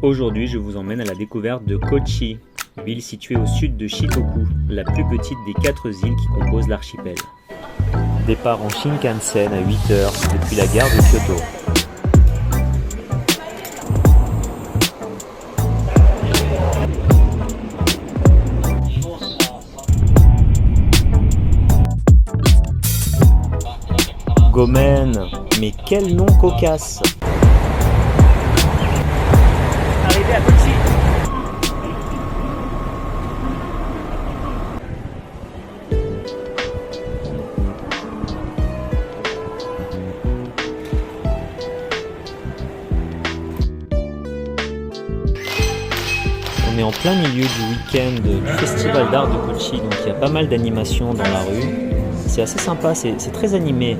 Aujourd'hui, je vous emmène à la découverte de Kochi, ville située au sud de Shikoku, la plus petite des 4 îles qui composent l'archipel. Départ en Shinkansen à 8 heures depuis la gare de Kyoto. Gomen, mais quel nom cocasse! Arrivé à Kochi. On est en plein milieu du week-end du festival d'art de Kochi, donc il y a pas mal d'animations dans la rue. C'est assez sympa, c'est très animé.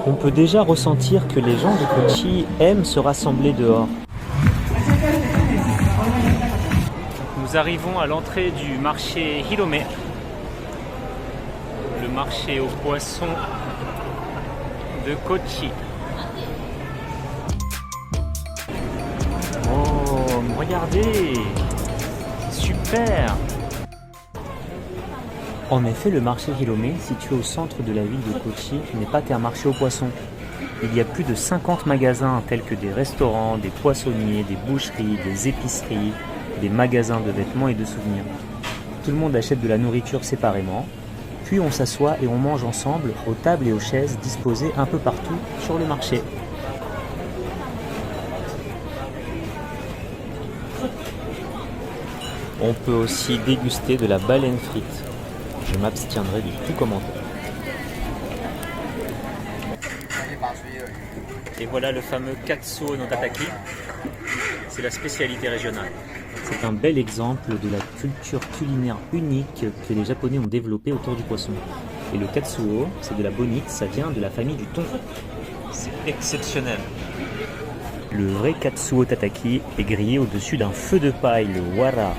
On peut déjà ressentir que les gens de Kochi aiment se rassembler dehors. Nous arrivons à l'entrée du marché Hirome, le marché aux poissons de Kochi. Oh, regardez, super! En effet, le marché Hirome, situé au centre de la ville de Kochi, n'est pas qu'un marché aux poissons. Il y a plus de 50 magasins tels que des restaurants, des poissonniers, des boucheries, des épiceries, des magasins de vêtements et de souvenirs. Tout le monde achète de la nourriture séparément, puis on s'assoit et on mange ensemble aux tables et aux chaises disposées un peu partout sur le marché. On peut aussi déguster de la baleine frite. Je m'abstiendrai de tout commentaire. Et voilà le fameux Katsuo no Tataki. C'est la spécialité régionale. C'est un bel exemple de la culture culinaire unique que les Japonais ont développée autour du poisson. Et le Katsuo, c'est de la bonite, ça vient de la famille du thon. C'est exceptionnel. Le vrai Katsuo Tataki est grillé au-dessus d'un feu de paille, le wara.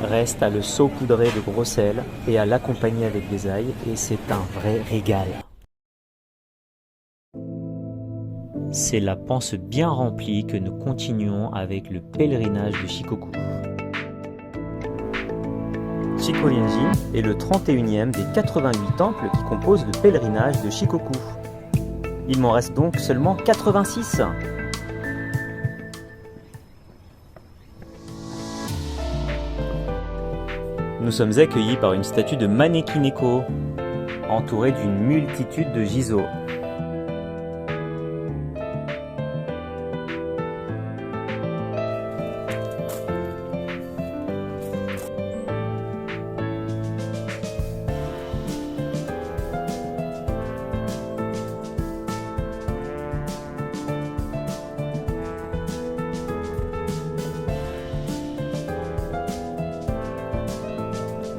Reste à le saupoudrer de gros sel et à l'accompagner avec des ailes, et c'est un vrai régal. C'est la panse bien remplie que nous continuons avec le pèlerinage de Shikoku. Shikorinji est le 31e des 88 temples qui composent le pèlerinage de Shikoku. Il m'en reste donc seulement 86. Nous sommes accueillis par une statue de Manekineko, entourée d'une multitude de giseaux.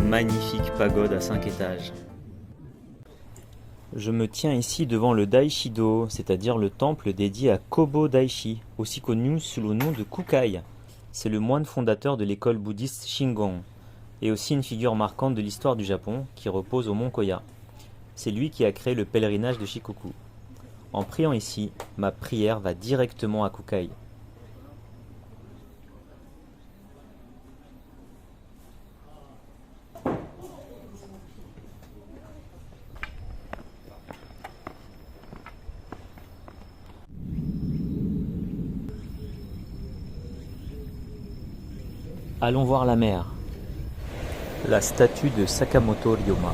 Magnifique pagode à 5 étages. Je me tiens ici devant le Daishido, c'est-à-dire le temple dédié à Kobo Daishi, aussi connu sous le nom de Kukai. C'est le moine fondateur de l'école bouddhiste Shingon, et aussi une figure marquante de l'histoire du Japon qui repose au mont Koya. C'est lui qui a créé le pèlerinage de Shikoku. En priant ici, ma prière va directement à Kukai. Allons voir la mer. La statue de Sakamoto Ryoma,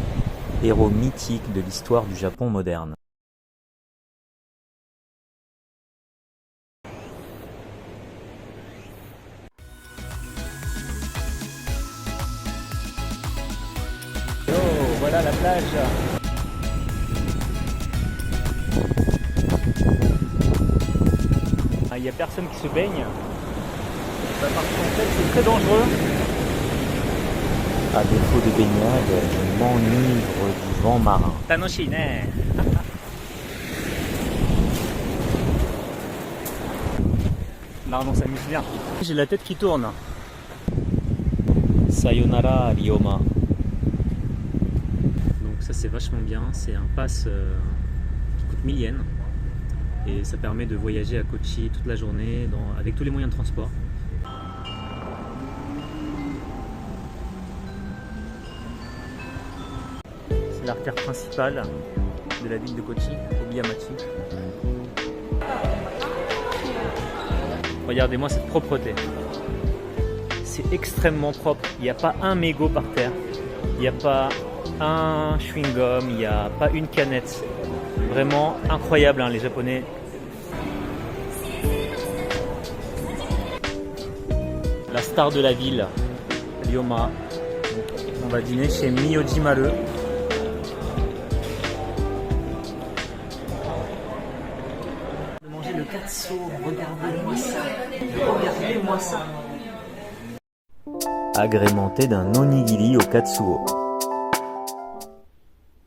héros mythique de l'histoire du Japon moderne. Oh, voilà la plage. Il n'y a personne qui se baigne. Parce qu'en fait, c'est très dangereux. À défaut de baignade, je m'enivre du vent marin. Tanoshi ne. Non, on s'amuse bien. J'ai la tête qui tourne. Sayonara Ryoma. Donc Ça c'est vachement bien, c'est un pass qui coûte 1000 yens et ça permet de voyager à Kochi toute la journée avec tous les moyens de transport. C'est l'artère principale de la ville de Kochi, Obiyamachi. Regardez-moi cette propreté. C'est extrêmement propre. Il n'y a pas un mégot par terre. Il n'y a pas un chewing-gum. Il n'y a pas une canette. Vraiment incroyable, hein, les Japonais. La star de la ville, Ryoma. On va dîner chez Miyoji-maru. Manger le katsu, regardez-moi ça. Regardez-moi ça. Agrémenté d'un onigiri au katsuo.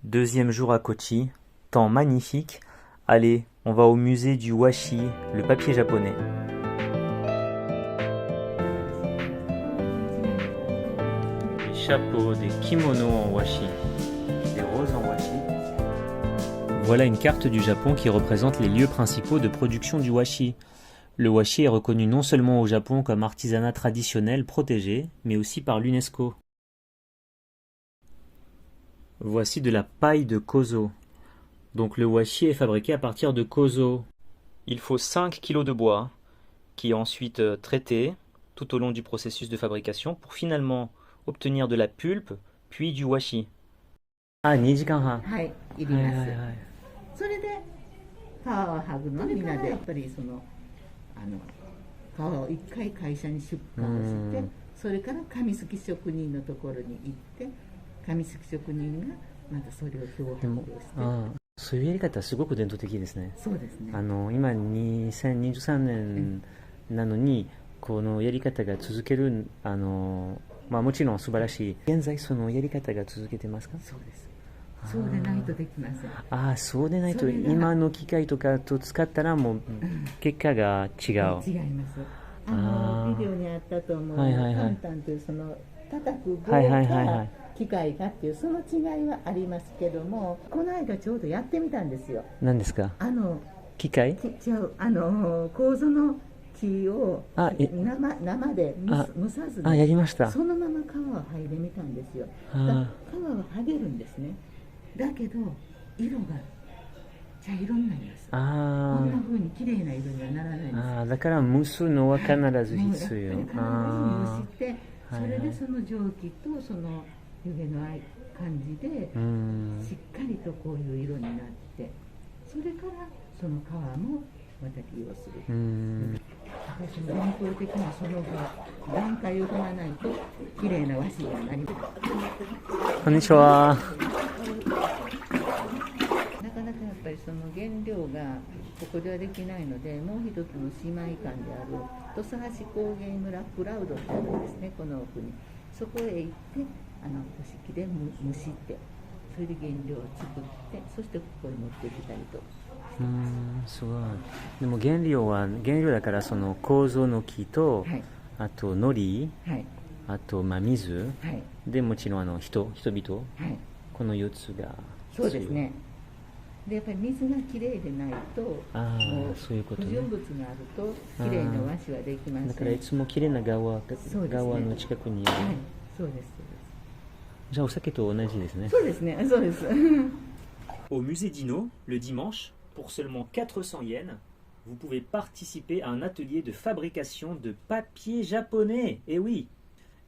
Deuxième jour à Kochi, temps magnifique. Allez, on va au musée du washi, le papier japonais. Des chapeaux, des kimonos en washi, des roses en washi. Voilà une carte du Japon qui représente les lieux principaux de production du washi. Le washi est reconnu non seulement au Japon comme artisanat traditionnel protégé, mais aussi par l'UNESCO. Voici de la paille de kozo. Donc le washi est fabriqué à partir de kozo. Il faut 5 kg de bois, qui est ensuite traité tout au long du processus de fabrication pour finalement obtenir de la pulpe, puis du washi. Ah, 2 時間半。はい、いります。それで皮を剥ぐのみんなでやっぱり皮を一回会社に出荷をして、それから紙すき職人のところに行って紙すき職人がまたそれを漂白をして。そういうやり方はすごく伝統的ですね。そうですね。今2023年なのに、このやり方が続ける、もちろん素晴らしい。現在そのやり方が続けてますか？そうです。そうでないとできません。ああ、そうでないと今の機械とかと使ったらもう結果が違う。違います。ビデオにあったと思う。簡単というその叩く棒か機械かっていうその違いはありますけども、この間ちょうどやってみたんですよ。何ですか？機械？違う、楮の木を生で蒸さずに、やりました。そのまま皮を剥いでみたんですよ。皮は剥げるんですね。だけど色が茶色になります。こんな風に綺麗な色にはならないんです。だから蒸すのは必ず必要。必ず蒸して、それでその蒸気とその湯気の感じでしっかりとこういう色になって、それからその皮もまた利用する。私も伝統的なその段階を踏まないと綺麗な和紙にはなりません。こんにちは。なかなかやっぱりその原料がここではできないので、もう一つの姉妹館である土佐橋工芸村プラウドってあるんですね、この奥に。そこへ行って都市機で蒸して、それで原料を作って、そしてここへ持ってきたりと。すごい。でも原料だからその楮の木と、あと海苔、あと水、でもちろん人々、この4つが。そうですね。でやっぱり水がきれいでないと、そういうことね。不純物があるときれいな和紙はできません。だからいつもきれいな川の近くにいる。そうです。じゃあお酒と同じですね。そうですね。そうです。Au musée d'Inno, le dimanche, pour seulement 400 yens, vous pouvez participer à un atelier de fabrication de papier japonais. Et oui,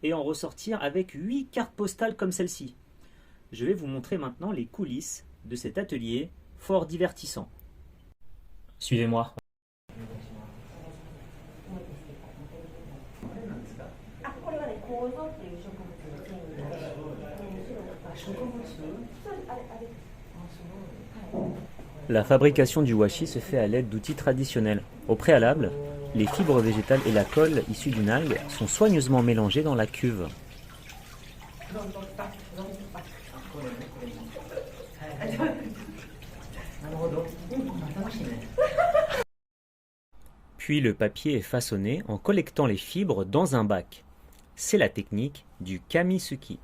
et en ressortir avec 8 cartes postales comme celle-ci. Je vais vous montrer maintenant les coulisses de cet atelier fort divertissant. Suivez-moi. La fabrication du washi se fait à l'aide d'outils traditionnels. Au préalable, les fibres végétales et la colle issue d'une algue sont soigneusement mélangées dans la cuve. Puis le papier est façonné en collectant les fibres dans un bac. C'est la technique du kamisuki.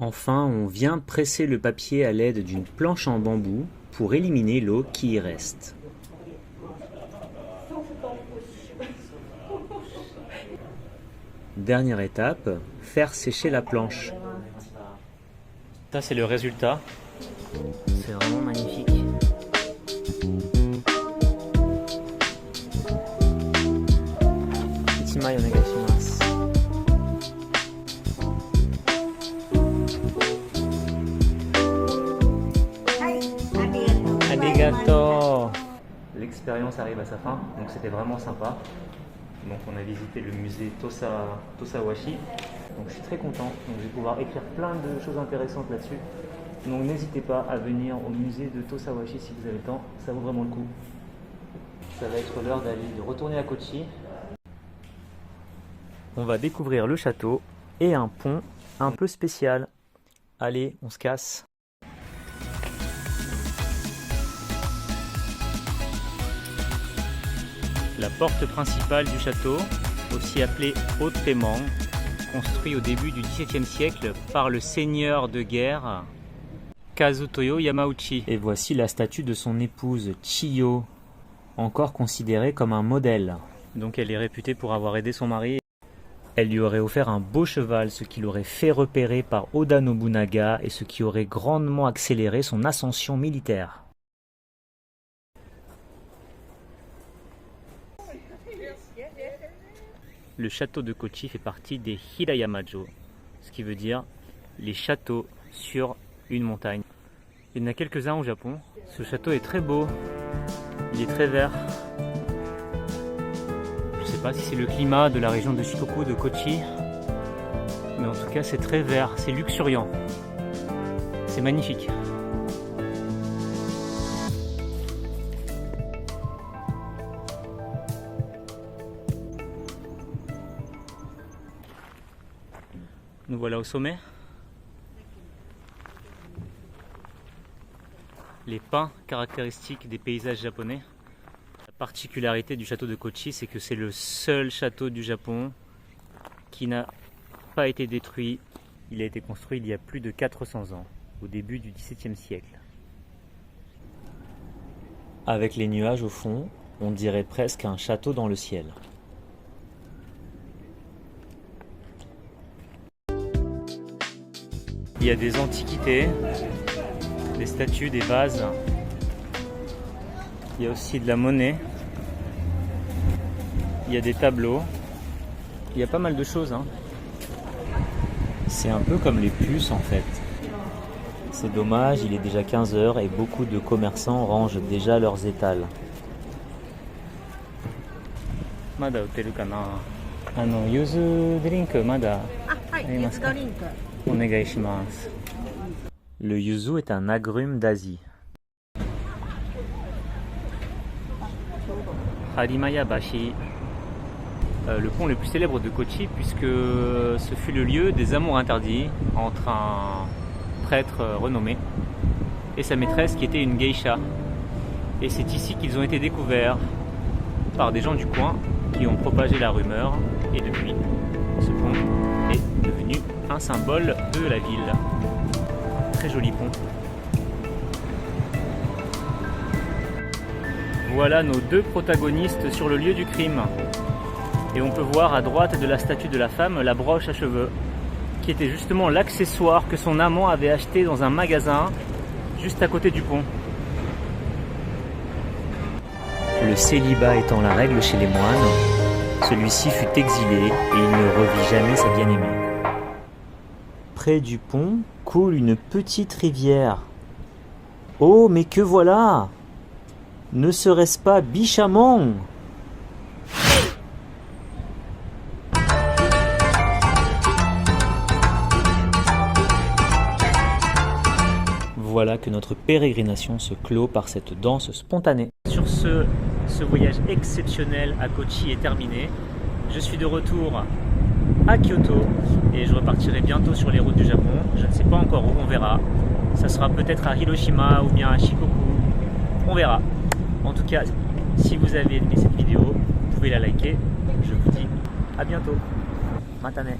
Enfin, on vient presser le papier à l'aide d'une planche en bambou pour éliminer l'eau qui y reste. Dernière étape, faire sécher la planche. Ça, c'est le résultat. C'est vraiment magnifique. Ichimai onegaishimasu. Arigato. L'expérience arrive à sa fin, donc c'était vraiment sympa. Donc on a visité le musée Tosawashi. Donc je suis très content. Donc je vais pouvoir écrire plein de choses intéressantes là-dessus. Donc n'hésitez pas à venir au musée de Tosawashi si vous avez le temps. Ça vaut vraiment le coup. Ça va être l'heure de retourner à Kochi. On va découvrir le château et un pont un peu spécial. Allez, on se casse. La porte principale du château, aussi appelée Haute-Temang, construit au début du XVIIe siècle par le seigneur de guerre Kazutoyo Yamauchi. Et voici la statue de son épouse Chiyo, encore considérée comme un modèle. Donc elle est réputée pour avoir aidé son mari. Elle lui aurait offert un beau cheval, ce qui l'aurait fait repérer par Oda Nobunaga et ce qui aurait grandement accéléré son ascension militaire. Le château de Kochi fait partie des Hirayamajo, ce qui veut dire les châteaux sur une montagne. Il y en a quelques-uns au Japon. Ce château est très beau, il est très vert. Je ne sais pas si c'est le climat de la région de Shikoku, de Kochi, mais en tout cas c'est très vert, c'est luxuriant. C'est magnifique. Nous voilà au sommet. Les pins caractéristiques des paysages japonais. La particularité du château de Kochi, c'est que c'est le seul château du Japon qui n'a pas été détruit. Il a été construit il y a plus de 400 ans, au début du XVIIe siècle. Avec les nuages au fond, on dirait presque un château dans le ciel. Il y a des antiquités, des statues, des vases. Il y a aussi de la monnaie. Il y a des tableaux. Il y a pas mal de choses. C'est un peu comme les puces en fait. C'est dommage, il est déjà 15 h et beaucoup de commerçants rangent déjà leurs étals. Mada uteru kana? Yuzu drink mada arimasu ka? Onegaishimasu. Le yuzu est un agrume d'Asie. Harimayabashi, le pont le plus célèbre de Kochi, puisque ce fut le lieu des amours interdits entre un prêtre renommé et sa maîtresse qui était une geisha. Et c'est ici qu'ils ont été découverts par des gens du coin qui ont propagé la rumeur, et depuis, ce pont est devenu un symbole de la ville. Très joli pont. Voilà nos deux protagonistes sur le lieu du crime. Et on peut voir à droite de la statue de la femme la broche à cheveux, qui était justement l'accessoire que son amant avait acheté dans un magasin juste à côté du pont. Le célibat étant la règle chez les moines, celui-ci fut exilé et il ne revit jamais sa bien-aimée. Près du pont coule une petite rivière. Oh, mais que voilà! Ne serait-ce pas Bichamon? Voilà que notre pérégrination se clôt par cette danse spontanée. Sur ce voyage exceptionnel à Kochi est terminé. Je suis de retour à Kyoto et je repartirai bientôt sur les routes du Japon. Je ne sais pas encore où, on verra. Ça sera peut-être à Hiroshima ou bien à Shikoku. On verra. En tout cas, si vous avez aimé cette vidéo, vous pouvez la liker. Je vous dis à bientôt. Matane.